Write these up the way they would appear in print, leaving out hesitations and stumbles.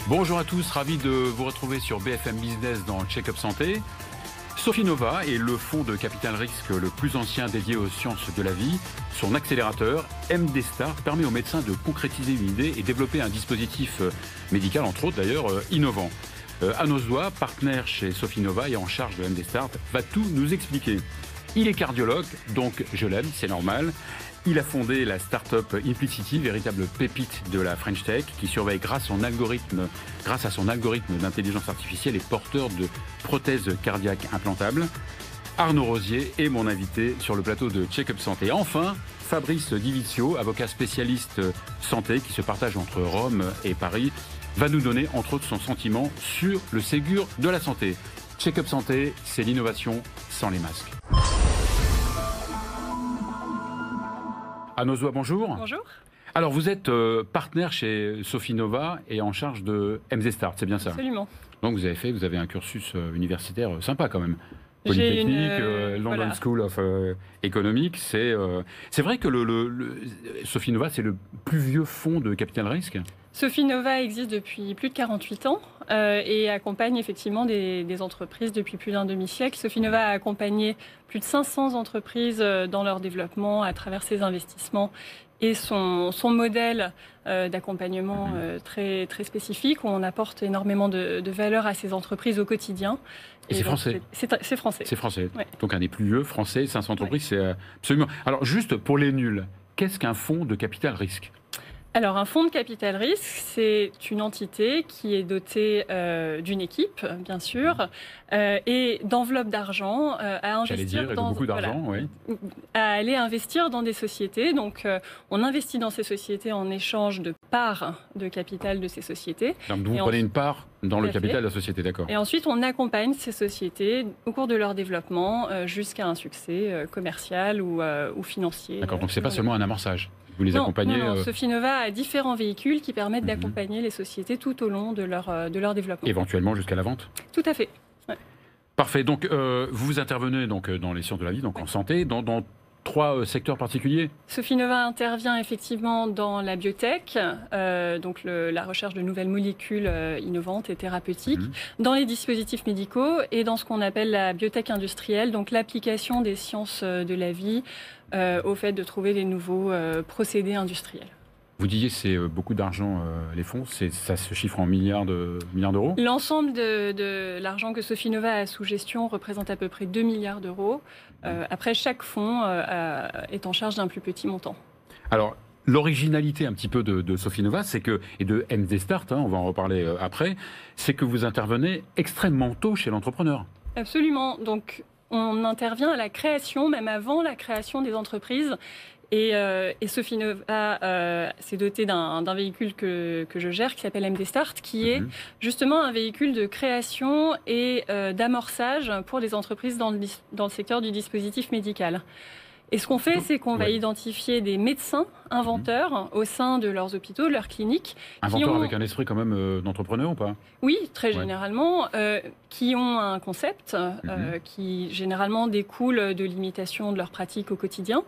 Bonjour à tous, ravi de vous retrouver sur BFM Business dans le Check-up Santé. Sofinnova est le fonds de capital risque le plus ancien dédié aux sciences de la vie. Son accélérateur, MDstart, permet aux médecins de concrétiser une idée et développer un dispositif médical, entre autres d'ailleurs, innovant. Anosdoa, partenaire chez Sofinnova et en charge de MDstart, va tout nous expliquer. Il est cardiologue, donc je l'aime, c'est normal. Il a fondé la start-up Implicity, véritable pépite de la French Tech, qui surveille grâce à son algorithme d'intelligence artificielle les porteurs de prothèses cardiaques implantables. Arnaud Rosier est mon invité sur le plateau de Check-up Santé. Enfin, Fabrice Divizio, avocat spécialiste santé qui se partage entre Rome et Paris, va nous donner entre autres son sentiment sur le Ségur de la santé. Check-up Santé, c'est l'innovation sans les masques. Anosdoa, bonjour. Bonjour. Alors, vous êtes partenaire chez Sofinnova et en charge de MDstart, c'est bien ça? Absolument. Donc, vous avez un cursus universitaire sympa quand même. Polytechnique, London School of Economics. C'est vrai que Sofinnova, c'est le plus vieux fonds de capital risque? Sofinnova existe depuis plus de 48 ans et accompagne effectivement des entreprises depuis plus d'un demi-siècle. Sofinnova a accompagné plus de 500 entreprises dans leur développement à travers ses investissements et son modèle d'accompagnement très, très spécifique où on apporte énormément de valeur à ces entreprises au quotidien. Et c'est français? C'est français. C'est français. Ouais. Donc un des plus vieux français, 500 entreprises, c'est absolument... Alors juste pour les nuls, qu'est-ce qu'un fonds de capital risque? Alors, un fonds de capital risque, c'est une entité qui est dotée d'une équipe, bien sûr, et d'enveloppes d'argent à investir beaucoup d'argent, oui. À aller investir dans des sociétés. Donc, on investit dans ces sociétés en échange de parts de capital de ces sociétés. Donc, vous prenez une part dans le capital de la société, d'accord. Et ensuite, on accompagne ces sociétés au cours de leur développement jusqu'à un succès commercial ou financier. D'accord, donc c'est pas seulement un amorçage. Vous les accompagnez. Non, Sofinnova a différents véhicules qui permettent d'accompagner les sociétés tout au long de leur développement. Éventuellement jusqu'à la vente. Tout à fait. Ouais. Parfait. Donc, vous intervenez donc, dans les sciences de la vie, donc en santé, dans trois secteurs particuliers. Sofinnova intervient effectivement dans la biotech, donc la recherche de nouvelles molécules innovantes et thérapeutiques, dans les dispositifs médicaux et dans ce qu'on appelle la biotech industrielle, donc l'application des sciences de la vie au fait de trouver des nouveaux procédés industriels. Vous disiez c'est beaucoup d'argent, les fonds, ça se chiffre en milliards d'euros? L'ensemble de l'argent que Sofinnova a sous gestion représente à peu près 2 milliards d'euros. Après, chaque fonds est en charge d'un plus petit montant. Alors, l'originalité un petit peu de Sofinnova, c'est que, et de MDstart, on va en reparler après, c'est que vous intervenez extrêmement tôt chez l'entrepreneur. Absolument. Donc, on intervient à la création, même avant la création des entreprises. Et Sofinnova s'est doté d'un véhicule que je gère qui s'appelle MDstart, qui est justement un véhicule de création et d'amorçage pour les entreprises dans le secteur du dispositif médical. Et ce qu'on fait, c'est qu'on va identifier des médecins inventeurs au sein de leurs hôpitaux, de leurs cliniques. Inventeurs avec un esprit quand même d'entrepreneur ou pas? Oui, très généralement, qui ont un concept qui généralement découle de l'imitation de leur pratique au quotidien.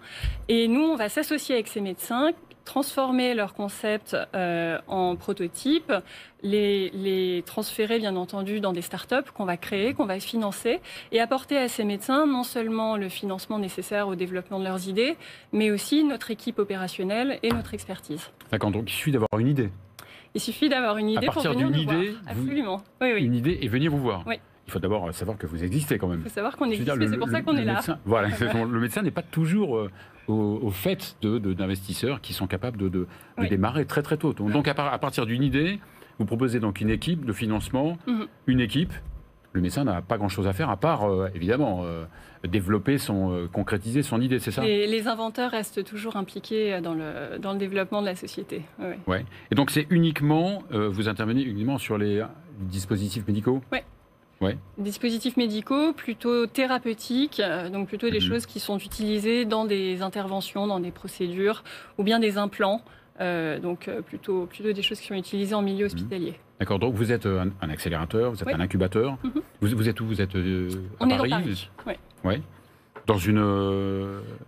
Et nous, on va s'associer avec ces médecins, transformer leur concept en prototype, les transférer bien entendu dans des startups qu'on va créer, qu'on va financer et apporter à ces médecins non seulement le financement nécessaire au développement de leurs idées, mais aussi notre équipe opérationnelle et notre expertise. D'accord, donc il suffit d'avoir une idée. Il suffit d'avoir une idée pour venir nous voir. Absolument. Oui. Une idée et venir vous voir. Oui. Il faut d'abord savoir que vous existez quand même. Il faut savoir qu'on existe et c'est pour ça qu'on est là. Voilà, le médecin n'est pas toujours au fait d'investisseurs qui sont capables de démarrer très très tôt. Donc à partir d'une idée, vous proposez donc une équipe de financement, une équipe. Le médecin n'a pas grand-chose à faire à part, évidemment, développer concrétiser son idée, c'est ça? Les inventeurs restent toujours impliqués dans le développement de la société. Oui. Ouais. Et donc c'est uniquement, vous intervenez uniquement sur les dispositifs médicaux? Oui. Ouais. Dispositifs médicaux plutôt thérapeutiques, donc plutôt des choses qui sont utilisées dans des interventions, dans des procédures, ou bien des implants, donc plutôt des choses qui sont utilisées en milieu hospitalier. D'accord, donc vous êtes un accélérateur, vous êtes un incubateur. Vous êtes où? Vous êtes à On Paris? est dans Paris, oui. Ouais. Dans une...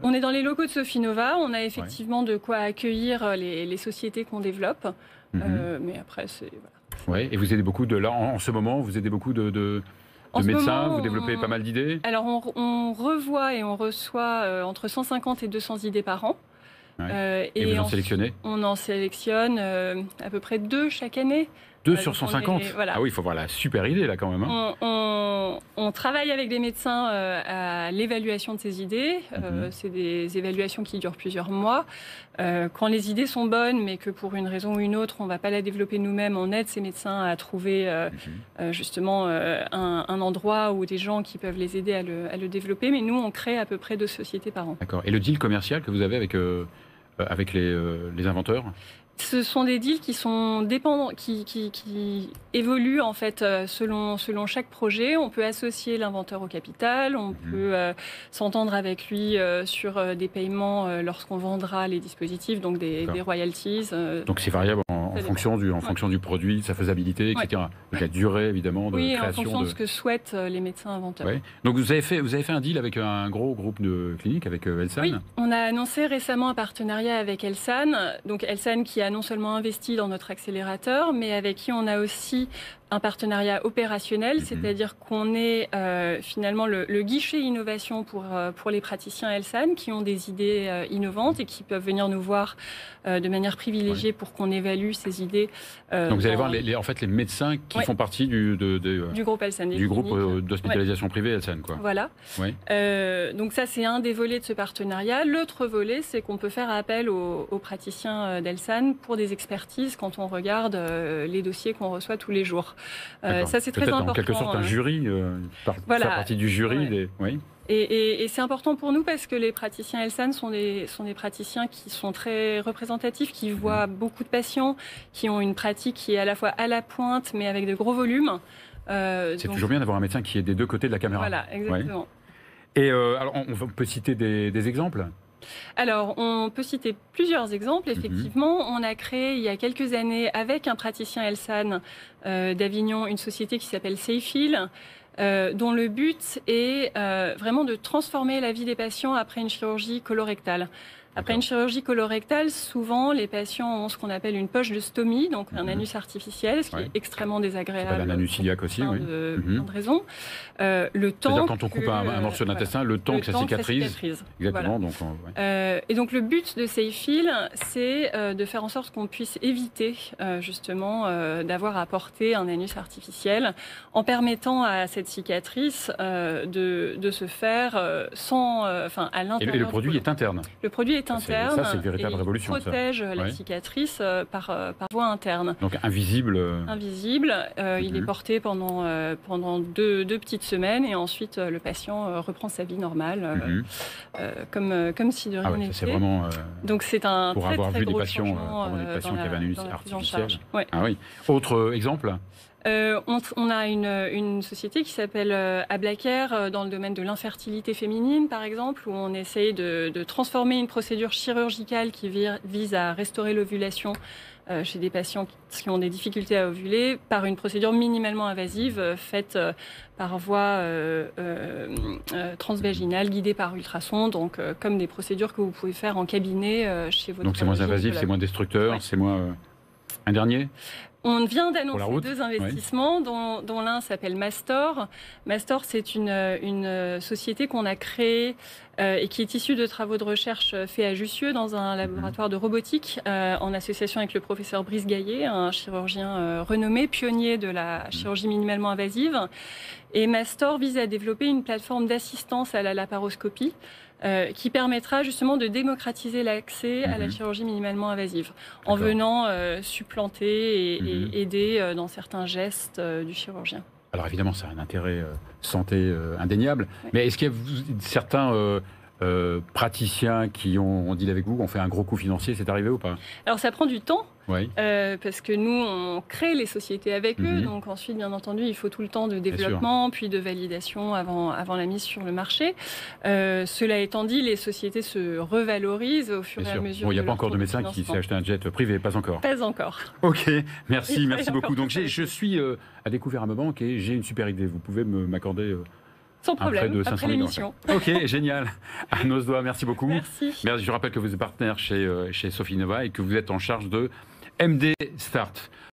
On est dans les locaux de Sofinnova, on a effectivement de quoi accueillir les sociétés qu'on développe, mais après c'est... Voilà. Ouais. Et vous aidez beaucoup là, en ce moment, vous aidez beaucoup de médecins, vous développez pas mal d'idées? Alors, on revoit et on reçoit entre 150 et 200 idées par an. Ouais. Et vous en sélectionnez? On en sélectionne à peu près 2 chaque année. 2 sur 150? Voilà. Ah oui, il faut voir la super idée là quand même. Hein. On travaille avec des médecins à l'évaluation de ces idées. C'est des évaluations qui durent plusieurs mois. Quand les idées sont bonnes, mais que pour une raison ou une autre, on ne va pas la développer nous-mêmes, on aide ces médecins à trouver justement un endroit ou des gens qui peuvent les aider à le développer. Mais nous, on crée à peu près 2 sociétés par an. D'accord. Et le deal commercial que vous avez avec les inventeurs? Ce sont des deals qui sont dépendants, qui évoluent en fait selon chaque projet. On peut associer l'inventeur au capital, on peut s'entendre avec lui sur des paiements lorsqu'on vendra les dispositifs, donc des royalties. Donc c'est variable en fonction du produit, de sa faisabilité, etc. Donc la durée évidemment de création. Oui, en fonction de ce que souhaitent les médecins inventeurs. Ouais. Donc vous avez fait un deal avec un gros groupe de cliniques, avec Elsan? Oui, on a annoncé récemment un partenariat avec Elsan. Donc Elsan qui a non seulement investi dans notre accélérateur, mais avec qui on a aussi un partenariat opérationnel, c'est-à-dire qu'on est finalement le guichet innovation pour les praticiens Elsan qui ont des idées innovantes et qui peuvent venir nous voir de manière privilégiée pour qu'on évalue ces idées. Donc vous allez voir en fait les médecins qui font partie du groupe Elsan, du groupe d'hospitalisation privée Elsan, quoi. Voilà. Ouais. Donc ça c'est un des volets de ce partenariat. L'autre volet, c'est qu'on peut faire appel aux praticiens d'Elsan pour des expertises quand on regarde les dossiers qu'on reçoit tous les jours. Ça c'est très important. En quelque sorte un jury, faire partie du jury. Oui. Et c'est important pour nous parce que les praticiens Elsan sont des praticiens qui sont très représentatifs, qui voient beaucoup de patients, qui ont une pratique qui est à la fois à la pointe mais avec de gros volumes. C'est toujours bien d'avoir un médecin qui est des deux côtés de la caméra. Voilà, exactement. Ouais. Et alors on peut citer des exemples? Alors, on peut citer plusieurs exemples. Effectivement, on a créé il y a quelques années avec un praticien Elsan d'Avignon une société qui s'appelle Safeheal, dont le but est vraiment de transformer la vie des patients après une chirurgie colorectale. Après une chirurgie colorectale, souvent les patients ont ce qu'on appelle une poche de stomie, donc un anus artificiel, ce qui est extrêmement désagréable. Un anus iliaque aussi, plein de raisons. Le temps c'est-à-dire quand on coupe un morceau d'intestin, le temps que ça cicatrise. Exactement. Voilà. Donc, et donc le but de Safeheal, c'est de faire en sorte qu'on puisse éviter justement d'avoir à porter un anus artificiel, en permettant à cette cicatrice de se faire à l'intérieur. Et le produit est interne. Le produit est interne. Ça, c'est une véritable révolution. Il protège la cicatrice par voie interne. Donc invisible. Invisible. Il est porté pendant deux petites semaines et ensuite le patient reprend sa vie normale comme si de rien n'était. C'est vraiment. Donc c'est un pour très, avoir très vu gros des patients qui avaient un anus artificiel. Ah oui. Autre exemple? On a une société qui s'appelle Ablacare dans le domaine de l'infertilité féminine, par exemple, où on essaye de transformer une procédure chirurgicale qui vise à restaurer l'ovulation chez des patients qui ont des difficultés à ovuler par une procédure minimalement invasive faite par voie transvaginale, guidée par ultrason, donc comme des procédures que vous pouvez faire en cabinet chez votre. Donc c'est moins invasif, c'est moins destructeur, c'est moins. Un dernier? On vient d'annoncer 2 investissements, dont l'un s'appelle Mastor. Mastor, c'est une société qu'on a créée et qui est issue de travaux de recherche faits à Jussieu dans un laboratoire de robotique en association avec le professeur Brice Gaillet, un chirurgien renommé, pionnier de la chirurgie minimalement invasive. Et Mastor vise à développer une plateforme d'assistance à la laparoscopie qui permettra justement de démocratiser l'accès à la chirurgie minimalement invasive en venant supplanter et aider dans certains gestes du chirurgien. Alors évidemment, ça a un intérêt santé indéniable, mais est-ce qu'il y a certains praticiens qui ont deal avec vous, ont fait un gros coup financier, c'est arrivé ou pas? Alors ça prend du temps. Parce que nous, on crée les sociétés avec eux. Donc ensuite, bien entendu, il faut tout le temps de développement, puis de validation avant la mise sur le marché. Cela étant dit, les sociétés se revalorisent au fur et à mesure. Bon, il n'y a pas encore de médecin qui s'est acheté un jet privé, pas encore. Pas encore. Ok, merci beaucoup. Donc je suis à découvert à ma banque et j'ai une super idée. Vous pouvez m'accorder... Sans problème, après l'émission. Ok, génial. Anne Nosdoigt, merci beaucoup. Merci. Je rappelle que vous êtes partenaire chez Sofinnova et que vous êtes en charge de MD Start.